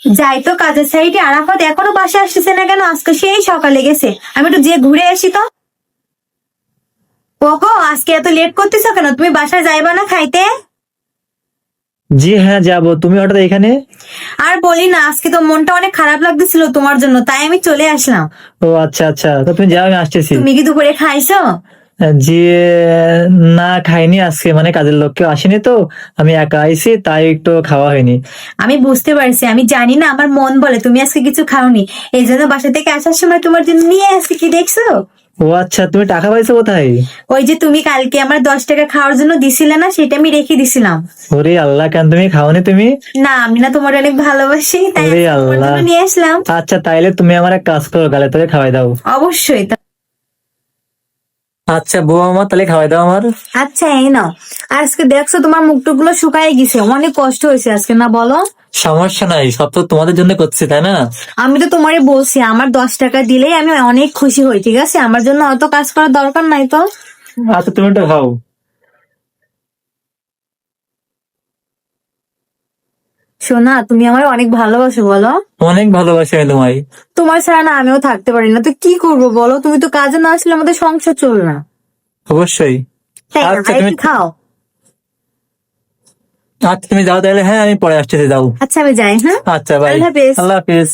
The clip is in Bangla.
যাই তো কাজের সাইডে। আরাফাত এখনো বাসা আসতেছে না কেন? আজকে সেই সকালে গেছে। আমি একটু যে ঘুরে আসি তো। ওগো, আজকে এত লেট করতেছো কেন? তুমি বাসায় যাইবা না খাইতে? জি হ্যাঁ যাবো, তুমি হঠাৎ এখানে? আর বলি না, আজকে তো মনটা অনেক খারাপ লাগতেছিল তোমার জন্য, তাই আমি চলে আসলাম। ও আচ্ছা আচ্ছা, তো তুমি যাও, আমি আসতেছি। তুমি কি দুপুরে খাইছো? জি না খাইনি আজকে, মানে কাজের লোক কেউ আসেনি তো, আমি একা আইছি তাই একটু খাওয়া হয়নি। আমি বুঝতে পারছি, আমি জানি না, আমার মন বলে তুমি আজকে কিছু খাওনি। এই জন্য বাসা থেকে আসার সময় তোমার জন্য নিয়ে আসছি, কি দেখছো? ও আচ্ছা, তুমি টাকা পাইছো কোথায়? ওই যে তুমি কালকে আমার 10 টাকা খাওয়ার জন্য দিছিলে না, সেটা আমি রেখে দিছিলাম। ওরে আল্লাহ, কেন তুমি খাওনি তুমি? না, আমি না তোমার অনেক ভালোবাসি, তাই ওরে আজকে তোমার আল্লাহ। জন্য নিয়ে আসলাম। আচ্ছা তাইলে তুমি আমার এক কাজ করো, গালে তোকে খাওয়াই দাও। অবশ্যই। আচ্ছা বউ আমার, তাহলে খাওয়াই দাও আমার। আচ্ছা, এই নাও। আর আজকে দেখছো তোমার মুখ টুকগুলো শুকায় গেছে, অনেক কষ্ট হয়েছে আজকে, না বলো? সমস্যা নাই, সব তো তোমাদের জন্য করছি তাই না? আমি তো তোমারে বলছি, আমার 10 টাকা দিলেই আমি অনেক খুশি হই, ঠিক আছে? আমার জন্য অত কাজ করার দরকার নাই তো। আচ্ছা তুমি একটু খাও। শোনা, তুমি আমার অনেক ভালোবাসো, বলো? অনেক ভালোবাসি আমি তোমায়। তোমার ছাড়া না আমিও থাকতে পারি না, তো কি করবো বলো? তুমি তো কাজে না আসলে আমাদের সংসার চলবে না। অবশ্যই। তাই না? আচ্ছা আর তুমি একটু খাও। আচ্ছা তুমি যাও তাহলে, হ্যাঁ আমি পরে আসতেছি, যাও। আচ্ছা, আমি যাই, হ্যাঁ। আচ্ছা বাই। আল্লাহ হাফেজ। আল্লাহ হাফিজ।